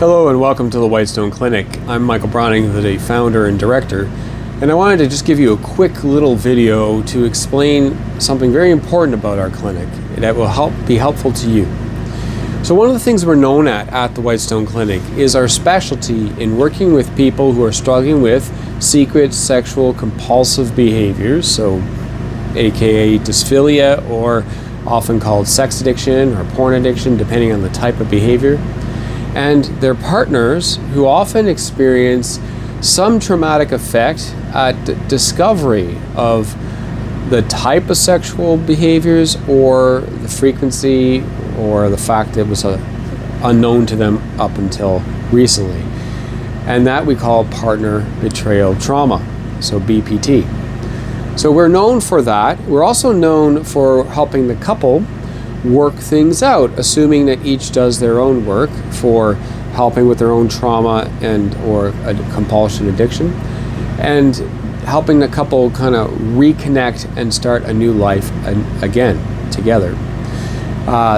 Hello and welcome to the Whitestone Clinic. I'm Michael Browning, the founder and director, and I wanted to just give you a quick little video to explain something very important about our clinic that will be helpful to you. So one of the things we're known at the Whitestone Clinic is our specialty in working with people who are struggling with secret sexual compulsive behaviors, so aka dysphilia, or often called sex addiction or porn addiction, depending on the type of behavior, and their partners who often experience some traumatic effect at discovery of the type of sexual behaviors or the frequency or the fact that it was unknown to them up until recently. And that we call partner betrayal trauma, so BPT. So we're known for that. We're also known for helping the couple work things out, assuming that each does their own work for helping with their own trauma and or a compulsion addiction, and helping the couple kind of reconnect and start a new life again together.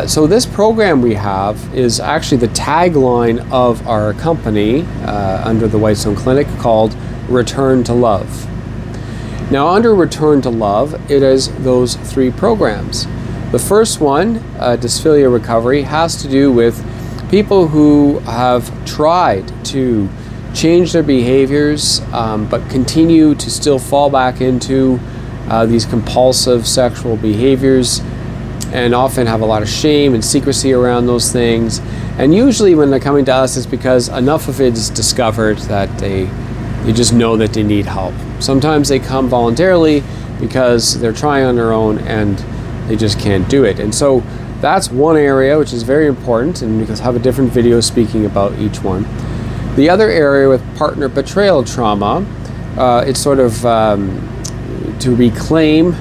So this program we have is actually the tagline of our company under the Whitestone Clinic, called Return to Love. Now under Return to Love, it is those three programs. The first one, dysphilia recovery, has to do with people who have tried to change their behaviors but continue to still fall back into these compulsive sexual behaviors, and often have a lot of shame and secrecy around those things. And usually when they're coming to us, it's because enough of it is discovered that they just know that they need help. Sometimes they come voluntarily because they're trying on their own and they just can't do it. And so that's one area which is very important, and we can have a different video speaking about each one. The other area with partner betrayal trauma, it's sort of to reclaim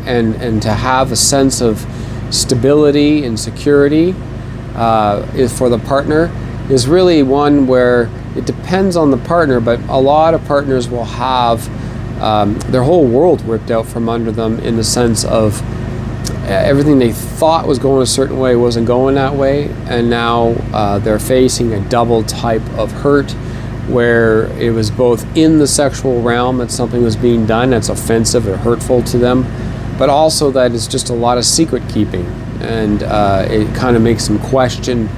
and to have a sense of stability and security is for the partner, is really one where it depends on the partner, but a lot of partners will have their whole world ripped out from under them, in the sense of everything they thought was going a certain way wasn't going that way, and now they're facing a double type of hurt, where it was both in the sexual realm that something was being done that's offensive or hurtful to them, but also that it's just a lot of secret keeping, and it kind of makes them question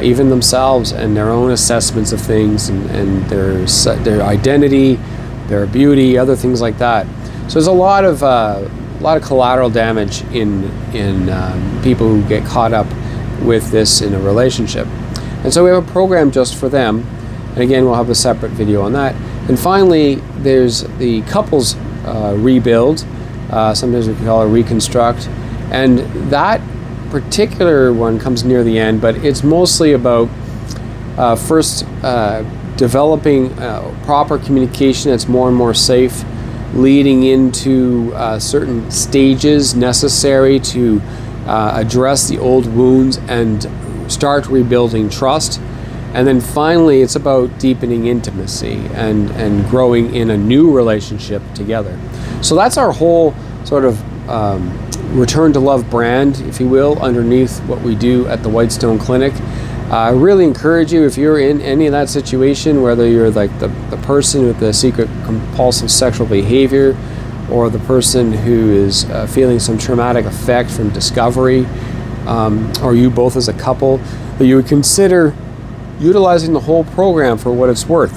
even themselves and their own assessments of things, and their identity, their beauty, other things like that. So there's a lot of collateral damage in people who get caught up with this in a relationship. And so we have a program just for them, and again we'll have a separate video on that. And finally, there's the couples rebuild, sometimes we call it reconstruct, and that particular one comes near the end, but it's mostly about first developing proper communication that's more and more safe, leading into certain stages necessary to address the old wounds and start rebuilding trust. And then finally, it's about deepening intimacy and growing in a new relationship together. So that's our whole sort of Return to Love brand, if you will, underneath what we do at the Whitestone Clinic. I really encourage you, if you're in any of that situation, whether you're like the person with the secret compulsive sexual behavior, or the person who is feeling some traumatic effect from discovery, or you both as a couple, that you would consider utilizing the whole program for what it's worth.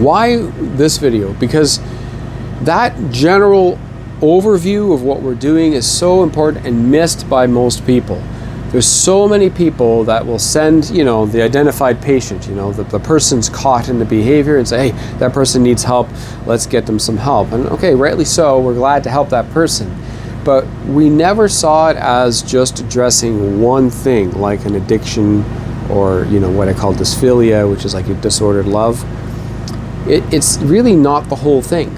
Why this video? Because that general overview of what we're doing is so important and missed by most people. There's so many people that will send, the identified patient, the person's caught in the behavior, and say, hey, that person needs help, let's get them some help. And okay, rightly so, we're glad to help that person. But we never saw it as just addressing one thing, like an addiction, or what I call dysphilia, which is like a disordered love. It's really not the whole thing.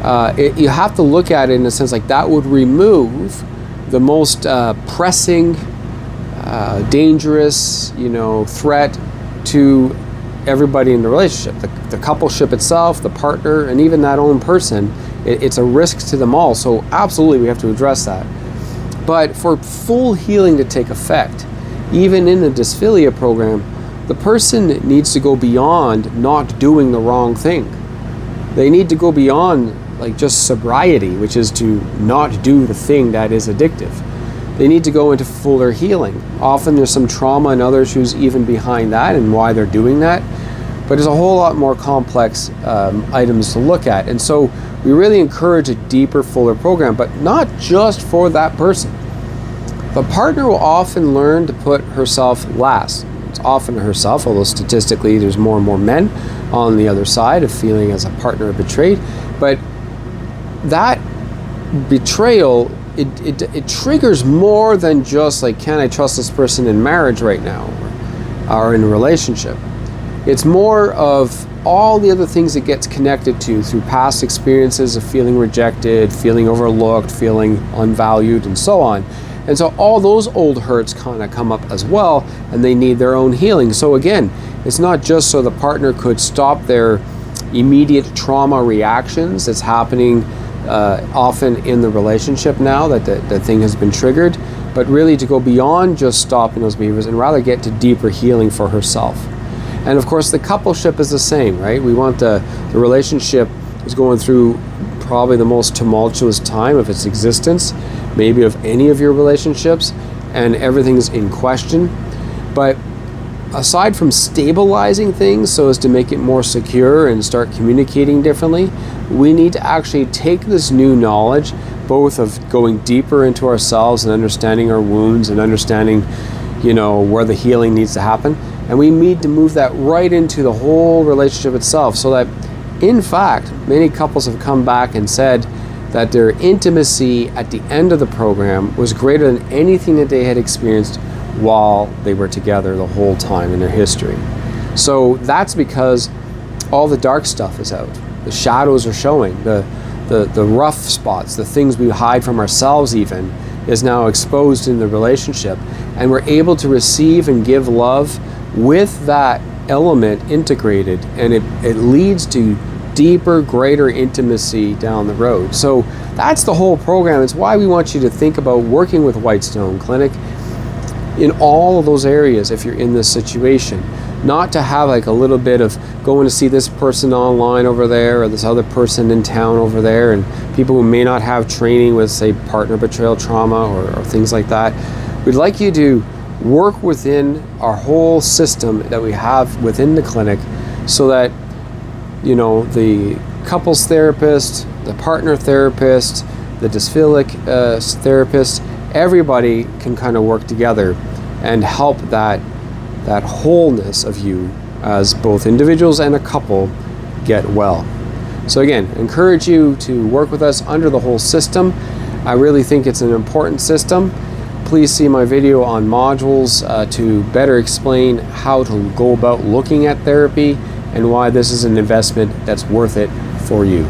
You have to look at it in a sense like that would remove the most pressing, dangerous, threat to everybody in the relationship, the coupleship itself, the partner, and even that own person. It's a risk to them all. So absolutely, we have to address that. But for full healing to take effect, even in the dysphilia program, the person needs to go beyond not doing the wrong thing. They need to go beyond like just sobriety, which is to not do the thing that is addictive. They need to go into fuller healing. Often there's some trauma and other issues even behind that and why they're doing that. But there's a whole lot more complex items to look at. And so we really encourage a deeper, fuller program, but not just for that person. The partner will often learn to put herself last. It's often herself, although statistically there's more and more men on the other side of feeling as a partner betrayed. But that betrayal, it triggers more than just like, can I trust this person in marriage right now or in a relationship? It's more of all the other things it gets connected to through past experiences of feeling rejected, feeling overlooked, feeling unvalued, and so on. And so all those old hurts kind of come up as well, and they need their own healing. So again, it's not just so the partner could stop their immediate trauma reactions that's happening often in the relationship now that the thing has been triggered, but really to go beyond just stopping those behaviors and rather get to deeper healing for herself. And of course the coupleship is the same, right? We want the relationship is going through probably the most tumultuous time of its existence, maybe of any of your relationships, and everything's in question. But aside from stabilizing things so as to make it more secure and start communicating differently, we need to actually take this new knowledge, both of going deeper into ourselves and understanding our wounds and understanding, you know, where the healing needs to happen, and we need to move that right into the whole relationship itself, so that in fact many couples have come back and said that their intimacy at the end of the program was greater than anything that they had experienced while they were together the whole time in their history. So that's because all the dark stuff is out. The shadows are showing. The rough spots, the things we hide from ourselves even, is now exposed in the relationship. And we're able to receive and give love with that element integrated. And it leads to deeper, greater intimacy down the road. So that's the whole program. It's why we want you to think about working with Whitestone Clinic in all of those areas if you're in this situation. Not to have like a little bit of going to see this person online over there or this other person in town over there, and people who may not have training with, say, partner betrayal trauma or things like that. We'd like you to work within our whole system that we have within the clinic, so that, you know, the couples therapist, the partner therapist, the dysphilic therapist, everybody can kind of work together and help that wholeness of you as both individuals and a couple get well. So again, encourage you to work with us under the whole system. I really think it's an important system. Please see my video on modules to better explain how to go about looking at therapy and why this is an investment that's worth it for you.